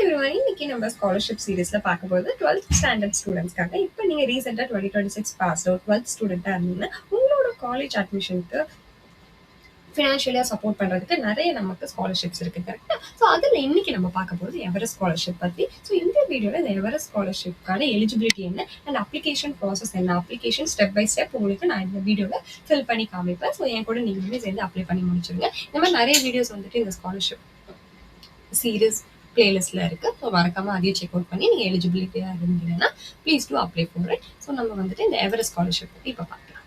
everyone, இன்னைக்கு நம்ம scholarship சீரீஸ்ல பார்க்க போது 12th ஸ்டாண்டர்ட் ஸ்டூடெண்ட்ஸ்க்காக. இப்போ நீங்க ரீசெண்டா 2026 பாஸ் அவுட் 12th ஸ்டூடெண்டா இருந்தீங்கன்னா உங்களோட காலேஜ் அட்மிஷனுக்கு ஃபினான்ஷியலா சப்போர்ட் பண்றதுக்கு நிறைய நமக்கு ஸ்காலர்ஷிப்ஸ் இருக்கு, கரெக்டா? ஸோ அதுல இன்னைக்கு நம்ம பார்க்க போறது எவரெஸ்ட் ஸ்காலர்ஷிப் பத்தி. ஸோ இந்த வீடியோல இந்த எவரெஸ்ட் ஸ்காலர்ஷிப்கான எலிஜிபிலிட்டி என்ன அண்ட் அப்ளிகேஷன் ப்ராசஸ் என்ன, அப்ளிகேஷன் ஸ்டெப் பை ஸ்டெப் உங்களுக்கு நான் இந்த வீடியோல ஃபில் பண்ணி காமிப்பேன். ஸோ என் கூட நீங்களுமே சேர்ந்து அப்ளை பண்ணி முடிச்சிருங்க. இந்த மாதிரி நிறைய வீடியோஸ் வந்துட்டு இந்த ஸ்காலர்ஷிப் சீரீஸ் பிளேலிஸ்ட்ல இருக்கு. ஸோ மறக்காம அதையும் செக் அவுட் பண்ணி நீங்க எலிஜிபிலிட்டியா இருந்தீங்கன்னா please do apply for it. So நம்ம வந்துட்டு இந்த எவரெஸ்ட் ஸ்காலர்ஷிப் பத்தி இப்போ பார்க்கலாம்.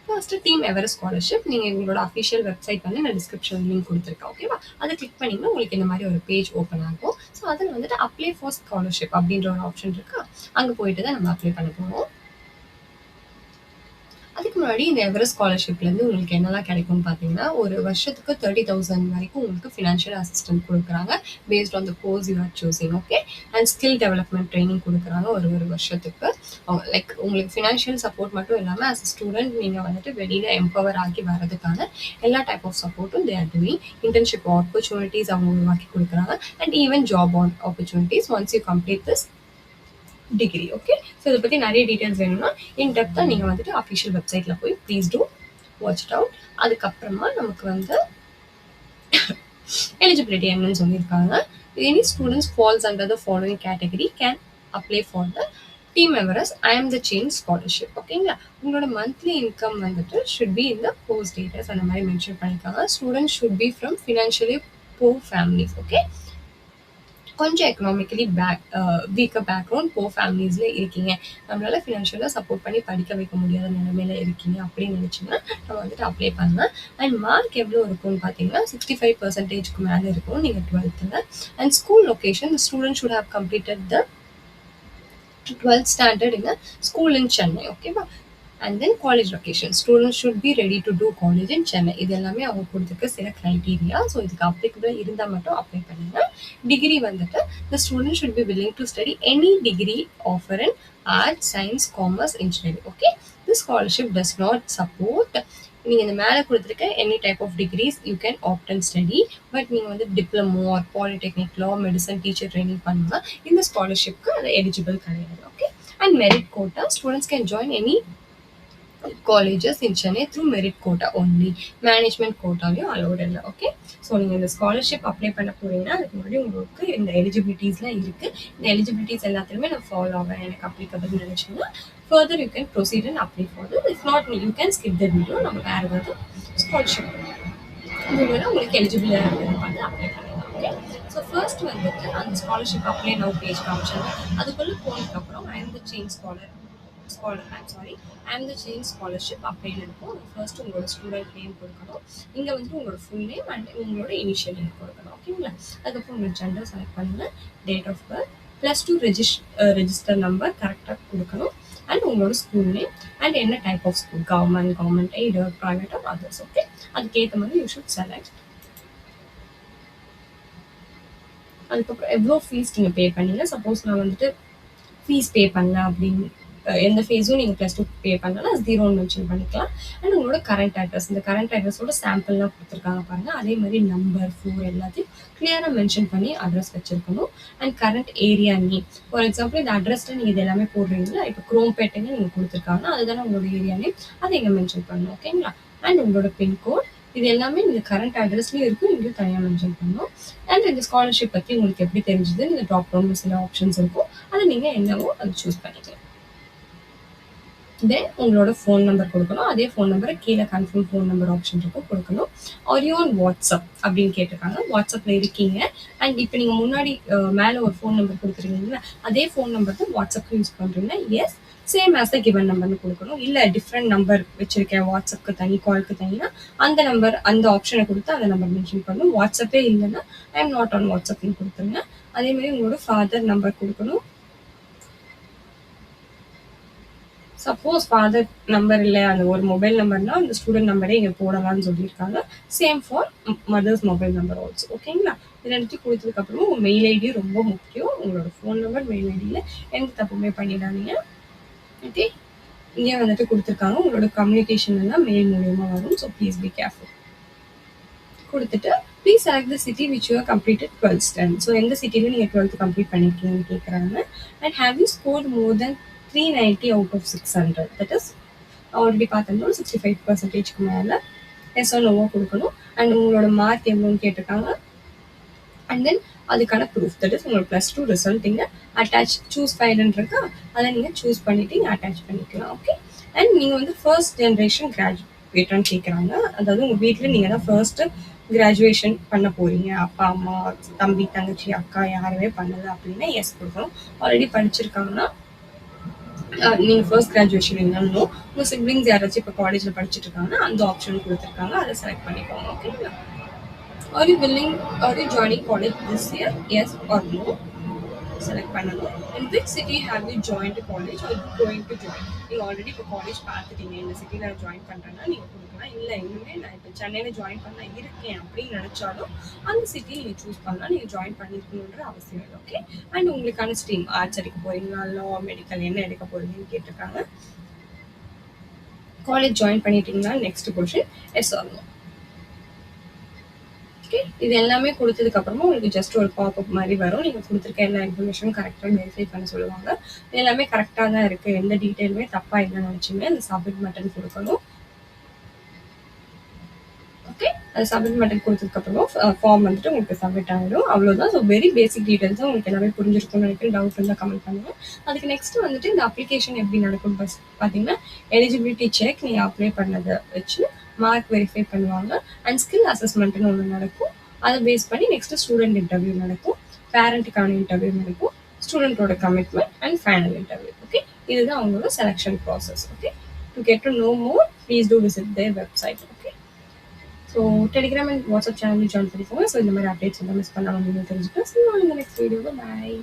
ஃபர்ஸ்ட் டீம் எவரெஸ்ட் ஸ்காலர்ஷிப் நீங்க எங்களோட அஃபிஷியல் வெப்சைட் வந்து நான் டிஸ்கிரிப்ஷன் லிங்க் கொடுத்துருக்கேன், ஓகேவா? அதை கிளிக் பண்ணிங்கன்னா உங்களுக்கு இந்த மாதிரி ஒரு பேஜ் ஓப்பன் ஆகும். ஸோ அதில் வந்துட்டு அப்ளை ஃபார் ஸ்காலர்ஷிப் அப்படின்ற ஒரு ஆப்ஷன் இருக்கா, அங்கே போயிட்டு தான் நம்ம அப்ளை பண்ண போகிறோம். அதுக்கு முன்னாடி இந்த எவரெஸ்ட் ஸ்காலர்ஷிப்லேருந்து உங்களுக்கு என்னெல்லாம் கிடைக்கும்னு பார்த்தீங்கன்னா, ஒரு வருஷத்துக்கு 30,000 வரைக்கும் உங்களுக்கு ஃபினான்ஷியல் அசிஸ்டன்ட் கொடுக்குறாங்க based on the course you are choosing, okay? And skill development training கொடுக்குறாங்க ஒரு வருஷத்துக்கு. லைக் உங்களுக்கு ஃபினான்ஷியல் சப்போர்ட் மட்டும் இல்லாமல் ஆஸ் அ ஸ்டூடெண்ட் நீங்கள் வந்துட்டு வெளியில் எம்பவர் ஆகி வர்றதுக்கான எல்லா டைப் ஆஃப் சப்போர்ட்டும் they are doing. Internship opportunities அவங்க உருவாக்கி கொடுக்குறாங்க and even job opportunities once you complete this degree, okay? So இதை பற்றி நிறைய டீட்டெயில்ஸ் வேணும்னா இன்டெப்த்தாக நீங்கள் வந்துட்டு அஃபிஷியல் வெப்சைட்டில் போய் please do watch it out. அதுக்கப்புறமா நமக்கு வந்து எலிஜிபிலிட்டி என்னன்னு சொல்லியிருக்காங்க. Any students falls under the following category can apply for the Team Everest I am the change scholarship, ஓகேங்களா? உங்களோட மந்த்லி இன்கம் வந்துட்டு ஷுட் பி இந்த போஸ்ட் ஸ்டேட்டஸ் அந்த மாதிரி மென்ஷன் பண்ணியிருக்காங்க. Students should be from financially poor families, okay? கொஞ்சம் economically weaker background போ ஃபேமிலிஸில் இருக்கீங்க, நம்மளால ஃபினான்ஷியலாக சப்போர்ட் பண்ணி படிக்க வைக்க முடியாத நிலைமையில இருக்கீங்க அப்படின்னு நினச்சிங்கன்னா நம்ம வந்துட்டு அப்ளை பண்ணலாம். அண்ட் மார்க் எவ்வளோ இருக்கும்னு பார்த்தீங்கன்னா 65% மேலே இருக்கும் நீங்கள் 12th. And school location student should have completed the 12th standard in a school in Chennai, ஓகேவா? And then college location students should be ready to do college in Chennai. இது எல்லாமே அவங்க கொடுத்துருக்க சில க்ரைட்டீரியா. ஸோ இதுக்கு அப்ளிகபிள் இருந்தால் மட்டும் apply பண்ணுங்க. டிகிரி வந்துட்டு the student should be willing to study any degree offer in arts, science, commerce, engineering, okay? The scholarship does not support நீங்கள் இந்த மேலே கொடுத்துருக்க any type of degrees you can opt and study. But நீங்கள் வந்து diploma or polytechnic, law, medicine, teacher training பண்ணால் இந்த ஸ்காலர்ஷிப்க்கு அது எலிஜிபிள் கிடையாது, okay? And merit quota students can join any colleges in Chennai through merit quota only. Management quota-லையும் allowed இல்லை, okay? So நீங்கள் இந்த ஸ்காலர்ஷிப் அப்ளை பண்ண போறீங்கன்னா அதுக்கு முன்னாடி உங்களுக்கு இந்த எலிஜிபிலிட்டிஸ்லாம் இருக்குது. இந்த எலிஜிபிலிட்டிஸ் எல்லாத்தையுமே நான் ஃபாலோ ஆவேன் எனக்கு அப்ளிகபிள்னு நினச்சிங்கன்னா further you can proceed and apply for this. If not you can skip the video. நம்ம வேறு ஏதாவது ஸ்காலர்ஷிப் வீடியோவில் உங்களுக்கு எலிஜிபிளாக இருக்கிறத பார்த்து அப்ளை பண்ணலாம், ஓகே? ஸோ ஃபர்ஸ்ட் வந்துட்டு அந்த ஸ்காலர்ஷிப் அப்ளை நவ் பேஜ் காமிச்சாங்க. அதுக்குள்ளே போனதுக்கப்புறம் ஐ எம் த சேஞ்ச் ஸ்காலர்ஷிப் அப்படின்னு இருக்கும். ஃபர்ஸ்ட் உங்களோட ஸ்டூடெண்ட் நேம் கொடுக்கணும். இங்கே வந்துட்டு உங்களோட ஃபுல் நேம் அண்ட் உங்களோட இனிஷியல் நேம் கொடுக்கணும், ஓகேங்களா? அதுக்கப்புறம் உங்களோட ஜெண்டர் செலக்ட் பண்ணுங்க, date of birth, +2 register number கரெக்டாக கொடுக்கணும் அண்ட் உங்களோட ஸ்கூல் நேம் அண்ட் என்ன type of school, government aid, private or others, okay? அதுக்கேற்ற மாதிரி யூ ஷுட் செலக்ட். அதுக்கப்புறம் எவ்வளோ ஃபீஸ் நீங்கள் பே பண்ணீங்க. சப்போஸ் நான் வந்துட்டு ஃபீஸ் பே பண்ணல அப்படின்னு எந்த ஃபீஸும் நீங்கள் +2 பே பண்ணலன்னா 0 மென்ஷன் பண்ணிக்கலாம். அண்ட் உங்களோட கரண்ட் அட்ரஸ், இந்த கரண்ட் அட்ரஸோட சாம்பிள்லாம் கொடுத்துருக்காங்க பாருங்கள். அதே மாதிரி நம்பர், ஃபோன் எல்லாத்தையும் கிளியராக மென்ஷன் பண்ணி அட்ரஸ் வச்சுருக்கணும். And current area name, for example இந்த அட்ரஸில் நீங்கள் இது எல்லாமே போடுறீங்களா, இப்போ குரோம்பேட்டைன்னு நீங்கள் கொடுத்துருக்காங்கன்னா அதுதானே உங்களோட ஏரியா நேம், அதை இங்கே மென்ஷன் பண்ணணும், ஓகேங்களா? அண்ட் உங்களோட பின்கோட், இது எல்லாமே இந்த கரண்ட் அட்ரஸ்லேயும் இருக்கும், இங்கேயும் தனியாக மென்ஷன் பண்ணணும். அண்ட் இந்த ஸ்காலர்ஷிப் பற்றி உங்களுக்கு எப்படி தெரிஞ்சுது, இந்த ட்ராப் டவுன் சில ஆப்ஷன்ஸ் இருக்கும், அதை நீங்கள் என்னவோ அதை சூஸ் பண்ணிக்கலாம். தென் உங்களோட ஃபோன் நம்பர் கொடுக்கணும். அதே ஃபோன் நம்பரை கீழே கன்ஃபார்ம் ஃபோன் நம்பர் ஆப்ஷன் இருக்கும் கொடுக்கணும். ஆர் யூ ஆன் வாட்ஸ்அப் அப்படின்னு கேட்டிருக்காங்க. வாட்ஸ்அப்பில் இருக்கீங்க அண்ட் இப்போ நீங்கள் முன்னாடி மேலே ஒரு ஃபோன் நம்பர் கொடுத்துருக்கீங்களா, அதே ஃபோன் நம்பர் தான் வாட்ஸ்அப்க்கு யூஸ் பண்ணுறீங்கன்னா as same as the given நம்பர்னு கொடுக்கணும். இல்லை டிஃப்ரெண்ட் நம்பர் வச்சுருக்கேன் வாட்ஸ்அப்புக்கு தனி, காலுக்கு தனினா அந்த நம்பர் அந்த ஆப்ஷனை கொடுத்து அந்த நம்பர் மென்ஷன் பண்ணணும். வாட்ஸ்அப்பே இல்லைன்னா ஐ எம் நாட் ஆன் வாட்ஸ்அப்னு கொடுத்துருங்க. அதேமாதிரி உங்களோட ஃபாதர் நம்பர் கொடுக்கணும். சப்போஸ் ஃபாதர் நம்பர் இல்லை, அந்த ஒரு மொபைல் நம்பர்னா அந்த ஸ்டூடெண்ட் நம்பரே இங்கே போடலாம்னு சொல்லியிருக்காங்க. Same for mother's mobile number also, ஓகேங்களா? இதை எடுத்து கொடுத்ததுக்கப்புறம் உங்கள் மெயில் ஐடி ரொம்ப முக்கியம். உங்களோட ஃபோன் நம்பர், மெயில் ஐடியில் எந்த தப்புமே பண்ணிடாதீங்க, ஓகே? இங்கே வந்துட்டு கொடுத்துருக்காங்க உங்களோட கம்யூனிகேஷன் எல்லாம் மெயில் மூலியமாக வரும். So please be careful. கொடுத்துட்டு please select the city which you are completed 12th standard. So எந்த சிட்டியில் நீங்கள் 12th கம்ப்ளீட் பண்ணியிருக்கீங்கன்னு கேட்குறாங்க. And have you scored more than 390 out of 600. That is already பார்த்தோம்னா 65%க்கு மேலே எஸ் ஆர் நோவாக கொடுக்கணும். அண்ட் உங்களோட மார்க் எவ்வளோன்னு கேட்டிருக்காங்க. அண்ட் தென் அதுக்கான ப்ரூஃப், தட் இஸ் உங்களோட +2 ரிசல்ட் இங்கே அட்டாச் சூஸ் ஃபைல்னு இருக்கா, அதை நீங்கள் சூஸ் பண்ணிவிட்டு இங்கே அட்டாச் பண்ணிக்கலாம். ஓகே. அண்ட் நீங்கள் வந்து ஃபர்ஸ்ட் ஜென்ரேஷன் கிராஜுவேட்டான்னு கேட்குறாங்க. அதாவது உங்கள் வீட்டில் நீங்கள் தான் ஃபர்ஸ்ட்டு கிராஜுவேஷன் பண்ண போகிறீங்க, அப்பா அம்மா தம்பி தங்கச்சி அக்கா யாருமே பண்ணலை அப்படின்னா எஸ் கொடுக்கணும். ஆல்ரெடி படிச்சிருக்காங்கன்னா நீங்கள் ஃபர்ஸ்ட் கிராஜுவேஷன் இல்லைன்னு, உங்கள் சிப்ளிங்ஸ் யாராச்சும் இப்போ காலேஜில் படிச்சுட்டு இருக்காங்கன்னா அந்த ஆப்ஷன் கொடுத்துருக்காங்க, அதை செலக்ட் பண்ணிக்கோங்க. ஓகேங்களா. Are you willing, are you joining college this year? Yes or no? Select பண்ணணும். In which city have you joined college or you going to join? நீங்கள் ஆல்ரெடி இப்போ காலேஜ் பார்த்துட்டீங்க, இந்த சிட்டியில் ஜாயின் பண்ணுறேன்னா நீங்கள் கொடுக்கலாம். இல்லை இன்னுமே நான் இப்போ சென்னையில் ஜாயின் பண்ண இருக்கேன் அப்படின்னு நினச்சாலும் அந்த சிட்டி நீங்கள் சூஸ் பண்ணலாம். நீங்கள் ஜாயின் பண்ணியிருக்கணுன்ற அவசியம் இல்லை. ஓகே. அண்ட் உங்களுக்கான ஸ்ட்ரீம் ஆர்ட்ஸ் எடுக்க போகிறீங்களா, லா, மெடிக்கல் என்ன எடுக்க போகிறீங்கன்னு கேட்டிருக்காங்க. காலேஜ் ஜாயின் பண்ணிட்டீங்களா, next question yes or no. Okay. இது எல்லாமே கொடுத்ததுக்கப்புறமா உங்களுக்கு ஜஸ்ட் ஒரு பாப்அப் மாதிரி வரும். நீங்கள் கொடுத்துருக்க எல்லா இன்ஃபர்மேஷனும் கரெக்டாக வெரிஃபை பண்ண சொல்லுவாங்க. எல்லாமே கரெக்டாக தான் இருக்குது, எந்த டீட்டெயிலுமே தப்பாக இல்லைன்னு நினச்சிங்க அந்த சப்மிட் பட்டன் கொடுக்கணும். ஓகே. அது சப்மிட் பட்டன் கொடுத்ததுக்கப்புறமா ஃபார்ம் வந்துட்டு உங்களுக்கு சப்மிட் ஆகிடும். அவ்வளோதான். ஸோ வெரி பேசிக் டீட்டெயில்ஸ் தான் உங்களுக்கு எல்லாமே புரிஞ்சிருக்கும்னு நினைக்கிறேன். டவுட் இருந்தால் கமெண்ட் பண்ணுங்கள். அதுக்கு நெக்ஸ்ட் வந்துட்டு இந்த அப்ளிகேஷன் எப்படி நடக்கும் பார்த்தீங்கன்னா, எலிஜிபிலிட்டி செக் நீங்கள் அப்ளை பண்ணதை வச்சு மார்க் வெரிஃபை பண்ணுவாங்க. அண்ட் ஸ்கில் அசஸ்மெண்ட்னு ஒன்று நடக்கும். அதை பேஸ் பண்ணி நெக்ஸ்ட் ஸ்டூடெண்ட் இன்டர்வியூ நடக்கும், பேரண்ட்டுக்கான இன்டர்வியூ நடக்கும், ஸ்டூடெண்ட்டோட commitment and final interview. Okay. இதுதான் அவங்களோட selection process. Okay. To get to know more please do visit their website. Okay. So Telegram and WhatsApp channel join பண்ணிக்கோங்க. ஸோ இந்த மாதிரி அப்டேட்ஸ் எல்லாம் மிஸ் பண்ணாமல் நீங்கள் தெரிஞ்சுக்கலாம். ஸோ இந்த நெக்ஸ்ட் வீடியோவை பாய்.